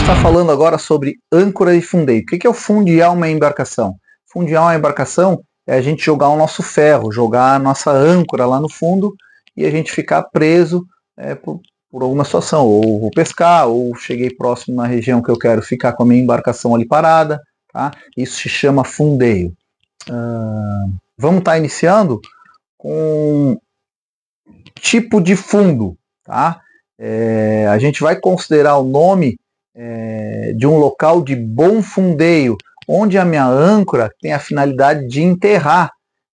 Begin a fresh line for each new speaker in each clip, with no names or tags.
estar falando agora sobre âncora e fundeio. O que é o fundear uma embarcação? Fundear uma embarcação é a gente jogar o nosso ferro, jogar a nossa âncora lá no fundo e a gente ficar preso por alguma situação. Ou vou pescar, ou cheguei próximo na região que eu quero ficar com a minha embarcação ali parada. Tá? Isso se chama fundeio. Vamos estar iniciando com tipo de fundo. Tá? A gente vai considerar o nome de um local de bom fundeio, onde a minha âncora tem a finalidade de enterrar.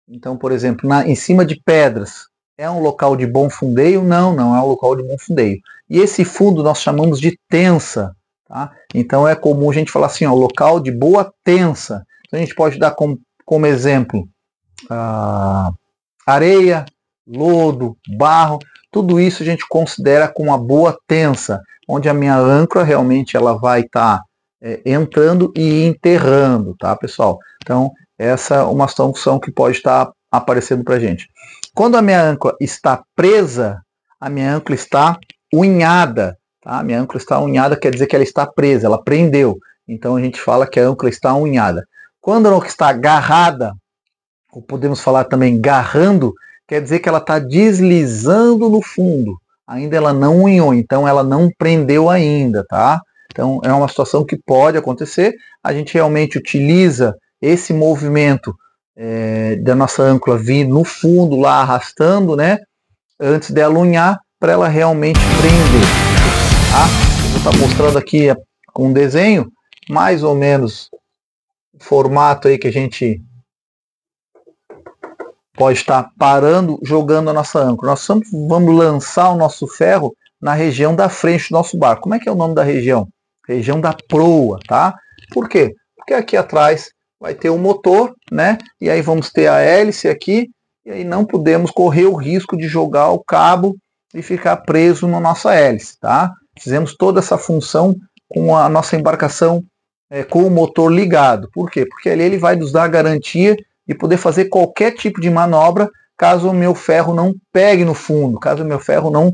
Então, por exemplo, em cima de pedras, é um local de bom fundeio? Não, não é um local de bom fundeio. E esse fundo nós chamamos de tensa. Tá? Então é comum a gente falar assim, ó, local de boa tensa. Então a gente pode dar como exemplo areia, lodo, barro, tudo isso a gente considera com uma boa tensa, onde a minha âncora realmente ela vai estar entrando e enterrando, tá, pessoal? Então, essa é uma situação que pode estar aparecendo para a gente. Quando a minha âncora está presa, a minha âncora está unhada, tá? A minha âncora está unhada quer dizer que ela está presa, ela prendeu. Então, a gente fala que a âncora está unhada. Quando ela está agarrada, ou podemos falar também garrando, quer dizer que ela está deslizando no fundo. Ainda ela não unhou, então ela não prendeu ainda, tá? Então é uma situação que pode acontecer. A gente realmente utiliza esse movimento da nossa âncora vir no fundo lá arrastando, né? Antes dela unhar, para ela realmente prender. Tá? Eu vou estar mostrando aqui com um desenho, mais ou menos o formato aí que a gente pode estar parando, jogando a nossa âncora. Nós vamos lançar o nosso ferro na região da frente do nosso barco. Como é que é o nome da região? Região da proa, tá? Por quê? Porque aqui atrás vai ter um motor, né? E aí vamos ter a hélice aqui, e aí não podemos correr o risco de jogar o cabo e ficar preso na nossa hélice, tá? Fizemos toda essa função com a nossa embarcação com o motor ligado. Por quê? Porque ali ele vai nos dar a garantia de poder fazer qualquer tipo de manobra caso o meu ferro não pegue no fundo, caso o meu ferro não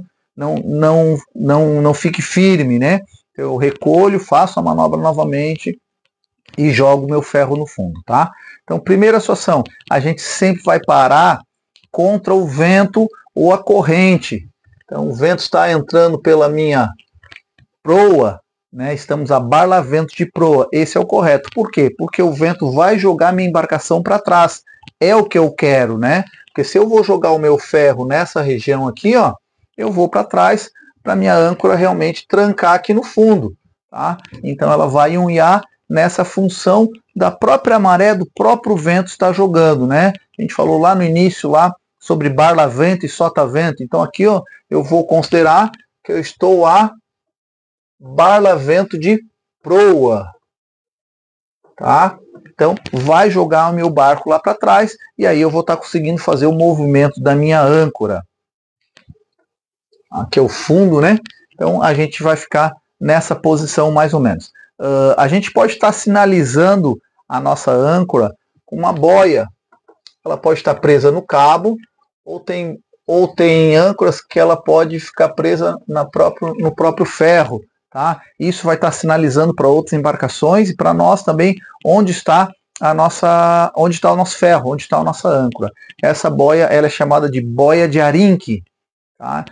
fique firme, né? Eu recolho, faço a manobra novamente e jogo o meu ferro no fundo, tá? Então, primeira situação, a gente sempre vai parar contra o vento ou a corrente. Então, o vento está entrando pela minha proa, né? Estamos a barlavento de proa, esse é o correto. Por quê? Porque o vento vai jogar minha embarcação para trás, é o que eu quero, né? Porque se eu vou jogar o meu ferro nessa região aqui, ó, eu vou para trás para minha âncora realmente trancar aqui no fundo, tá? Então ela vai unhar nessa função da própria maré, do próprio vento está jogando, né? A gente falou lá no início lá sobre barlavento e sotavento. Então aqui, ó, eu vou considerar que eu estou a barlavento de proa, tá? Então vai jogar o meu barco lá para trás e aí eu vou estar conseguindo fazer o movimento da minha âncora. Aqui é o fundo, né? Então a gente vai ficar nessa posição mais ou menos. A gente pode estar sinalizando a nossa âncora com uma boia. Ela pode estar presa no cabo ou tem âncoras que ela pode ficar presa no próprio ferro. Tá? Isso vai estar sinalizando para outras embarcações e para nós também onde está o nosso ferro, onde está a nossa âncora. Essa boia ela é chamada de boia de arinque. Tá?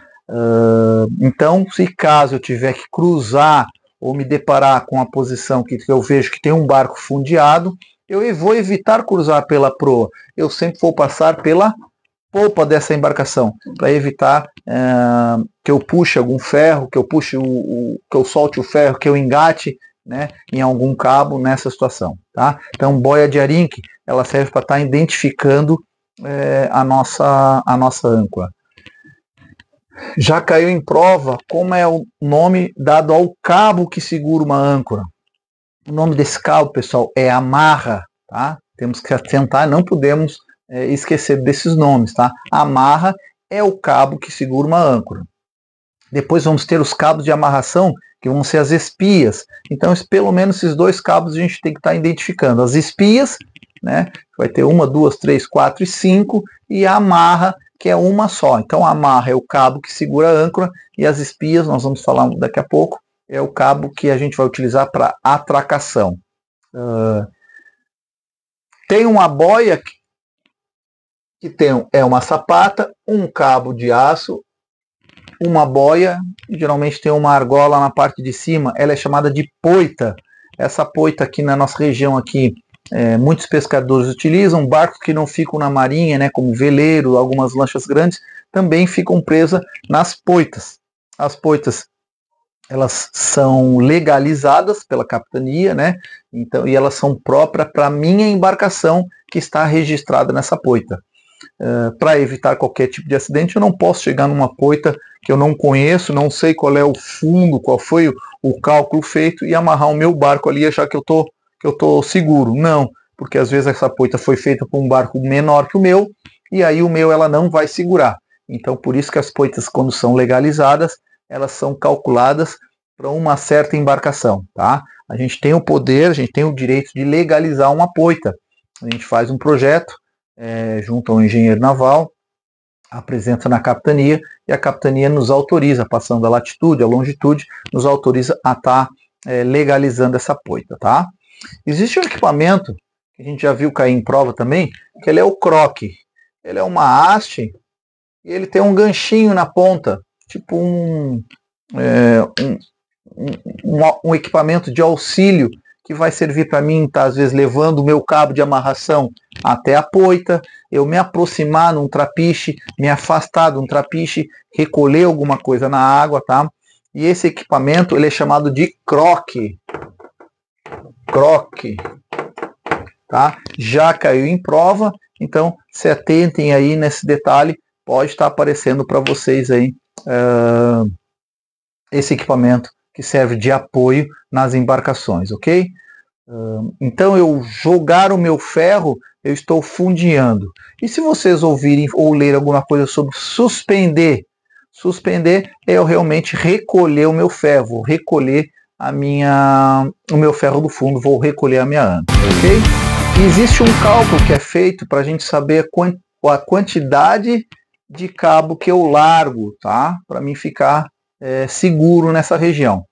Então, se caso eu tiver que cruzar ou me deparar com a posição que eu vejo que tem um barco fundeado, eu vou evitar cruzar pela proa. Eu sempre vou passar pela polpa dessa embarcação, para evitar que eu puxe algum ferro, que eu solte o ferro, que eu engate, né, em algum cabo nessa situação. Tá? Então, boia de arinque, ela serve para estar identificando a nossa âncora. Já caiu em prova como é o nome dado ao cabo que segura uma âncora. O nome desse cabo, pessoal, é amarra. Tá? Temos que atentar, não podemos esquecer desses nomes. Tá? Amarra é o cabo que segura uma âncora. Depois vamos ter os cabos de amarração, que vão ser as espias. Então, pelo menos esses dois cabos a gente tem que estar identificando. As espias, né, vai ter 1, 2, 3, 4 e 5, e a amarra, que é uma só. Então, a amarra é o cabo que segura a âncora, e as espias, nós vamos falar daqui a pouco, é o cabo que a gente vai utilizar para atracação. Tem uma boia que tem uma sapata, um cabo de aço, uma boia, geralmente tem uma argola na parte de cima, ela é chamada de poita. Essa poita aqui na nossa região aqui, muitos pescadores utilizam, barcos que não ficam na marinha, né, como veleiro, algumas lanchas grandes, também ficam presas nas poitas. As poitas, elas são legalizadas pela capitania, né, então, e elas são próprias para a minha embarcação que está registrada nessa poita. Para evitar qualquer tipo de acidente, eu não posso chegar numa poita que eu não conheço, não sei qual é o fundo, qual foi o cálculo feito e amarrar o meu barco ali e achar que eu tô seguro. Não, porque às vezes essa poita foi feita por um barco menor que o meu e aí o meu ela não vai segurar. Então por isso que as poitas, quando são legalizadas, elas são calculadas para uma certa embarcação, tá? A gente tem o poder, a gente tem o direito de legalizar uma poita. A gente faz um projeto junto ao engenheiro naval, apresenta na capitania e a capitania nos autoriza, passando a latitude, a longitude, nos autoriza a estar legalizando essa poita, tá? Existe um equipamento que a gente já viu cair em prova também, que ele é o croque. Ele é uma haste e ele tem um ganchinho na ponta, tipo um equipamento de auxílio que vai servir para mim, tá, às vezes, levando o meu cabo de amarração até a poita, eu me aproximar num trapiche, me afastar de um trapiche, recolher alguma coisa na água, tá? E esse equipamento, ele é chamado de croque. Croque, tá? Já caiu em prova, então se atentem aí nesse detalhe, pode estar aparecendo para vocês aí esse equipamento que serve de apoio nas embarcações, ok? Então eu jogar o meu ferro, eu estou fundeando. E se vocês ouvirem ou ler alguma coisa sobre suspender, suspender é eu realmente recolher o meu ferro, vou recolher o meu ferro do fundo, vou recolher a minha âncora, ok? E existe um cálculo que é feito para a gente saber a quantidade de cabo que eu largo, tá? Para mim ficar seguro nessa região.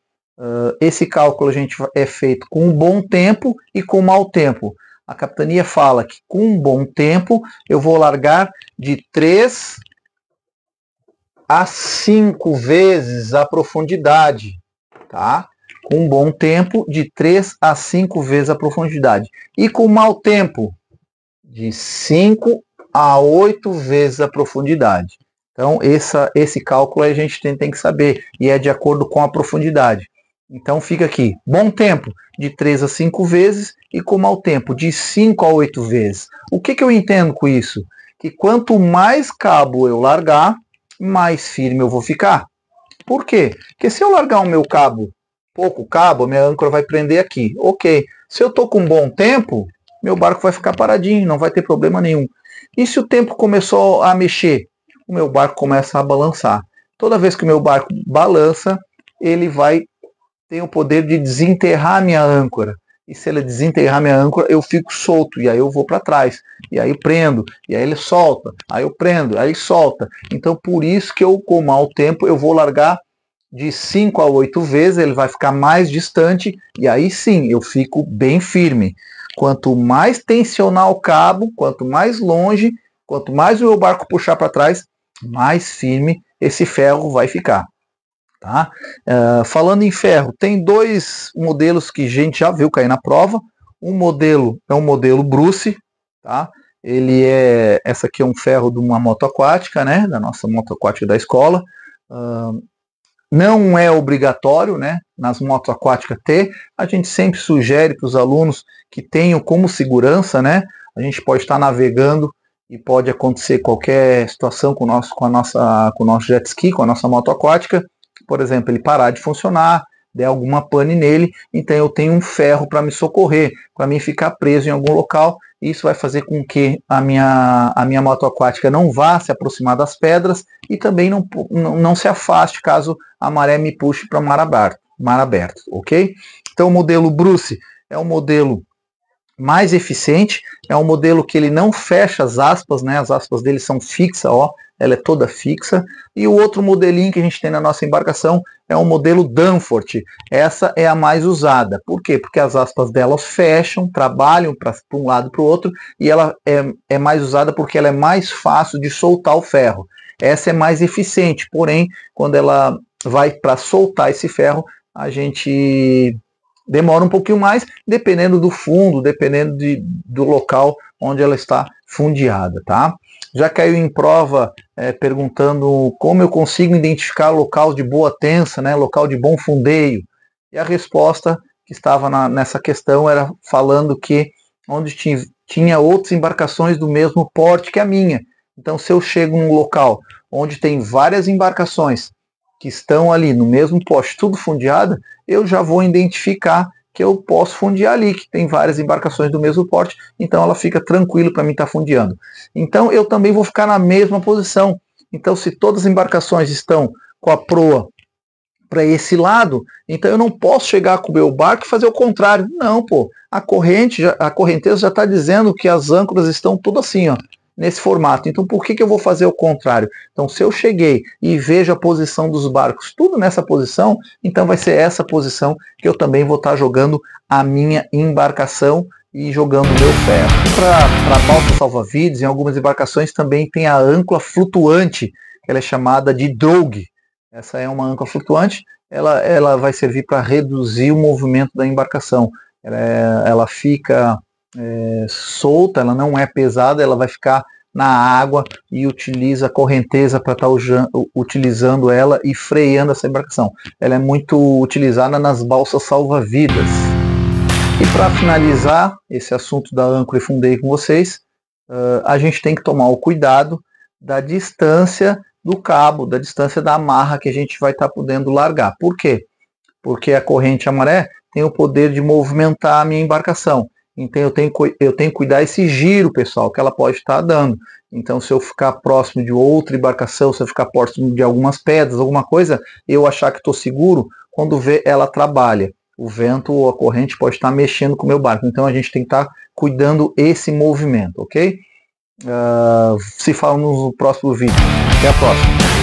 Esse cálculo é feito com um bom tempo e com mau tempo. A capitania fala que com um bom tempo eu vou largar de 3 a 5 vezes a profundidade, tá? Com um bom tempo, de 3 a 5 vezes a profundidade. E com mau tempo, de 5 a 8 vezes a profundidade. Então, esse cálculo a gente tem que saber, e é de acordo com a profundidade. Então, fica aqui, bom tempo, de 3 a 5 vezes, e com mau tempo, de 5 a 8 vezes. O que eu entendo com isso? Que quanto mais cabo eu largar, mais firme eu vou ficar. Por quê? Porque se eu largar o meu cabo, pouco cabo, minha âncora vai prender aqui. Ok. Se eu estou com bom tempo, meu barco vai ficar paradinho, não vai ter problema nenhum. E se o tempo começou a mexer, o meu barco começa a balançar. Toda vez que o meu barco balança, ele vai ter o poder de desenterrar minha âncora. E se ele desenterrar minha âncora, eu fico solto, e aí eu vou para trás. E aí prendo, e aí ele solta, aí eu prendo, aí solta. Então por isso que eu, com mau tempo, eu vou largar de 5 a 8 vezes, ele vai ficar mais distante, e aí sim, eu fico bem firme. Quanto mais tensionar o cabo, quanto mais longe, quanto mais o meu barco puxar para trás, mais firme esse ferro vai ficar. Tá? Falando em ferro, tem dois modelos que a gente já viu cair na prova. Um modelo é um modelo Bruce, tá? Essa aqui é um ferro de uma moto aquática, né? Da nossa moto aquática da escola. Não é obrigatório, né? Nas motos aquáticas ter. A gente sempre sugere para os alunos que tenham como segurança, né? A gente pode estar navegando e pode acontecer qualquer situação com o nosso jet ski, com a nossa moto aquática. Por exemplo, ele parar de funcionar, der alguma pane nele, então eu tenho um ferro para me socorrer, para mim ficar preso em algum local. Isso vai fazer com que a minha moto aquática não vá se aproximar das pedras e também não se afaste caso a maré me puxe para mar aberto, ok? Então o modelo Bruce é um modelo mais eficiente, é um modelo que ele não fecha as aspas, né? As aspas dele são fixas, ó, ela é toda fixa. E o outro modelinho que a gente tem na nossa embarcação é o modelo Danforth. Essa é a mais usada. Por quê? Porque as aspas dela fecham, trabalham para um lado e para o outro, e ela é mais usada porque ela é mais fácil de soltar o ferro. Essa é mais eficiente, porém, quando ela vai para soltar esse ferro, a gente demora um pouquinho mais, dependendo do fundo, dependendo do local onde ela está fundeada, tá? Já caiu em prova perguntando como eu consigo identificar local de boa tensa, né, local de bom fundeio. E a resposta que estava nessa questão era falando que onde tinha outras embarcações do mesmo porte que a minha. Então, se eu chego num local onde tem várias embarcações que estão ali no mesmo poste, tudo fundeada, eu já vou identificar que eu posso fundear ali, que tem várias embarcações do mesmo porte, então ela fica tranquilo para mim estar fundeando. Então eu também vou ficar na mesma posição. Então, se todas as embarcações estão com a proa para esse lado, então eu não posso chegar com o meu barco e fazer o contrário. Não, pô, a correnteza já está dizendo que as âncoras estão tudo assim, ó, nesse formato. Então por que eu vou fazer o contrário? Então, se eu cheguei e vejo a posição dos barcos tudo nessa posição, então vai ser essa posição que eu também vou estar jogando a minha embarcação e jogando o meu ferro. Para balsa salva-vidas, em algumas embarcações também tem a âncora flutuante, que ela é chamada de drogue. Essa é uma âncora flutuante, ela vai servir para reduzir o movimento da embarcação. Ela fica solta, ela não é pesada, ela vai ficar na água e utiliza a correnteza para estar utilizando ela e freando essa embarcação. Ela é muito utilizada nas balsas salva-vidas. E para finalizar esse assunto da âncora e fundeio com vocês, a gente tem que tomar o cuidado da distância do cabo, da distância da amarra que a gente vai estar podendo largar. Por quê? Porque a corrente e a maré tem o poder de movimentar a minha embarcação. Então eu tenho que cuidar esse giro, pessoal, que ela pode estar dando. Então, se eu ficar próximo de outra embarcação, se eu ficar próximo de algumas pedras, alguma coisa, eu achar que estou seguro, quando vê, ela trabalha. O vento ou a corrente pode estar mexendo com o meu barco. Então a gente tem que estar cuidando esse movimento, ok? Se fala no próximo vídeo. Até a próxima.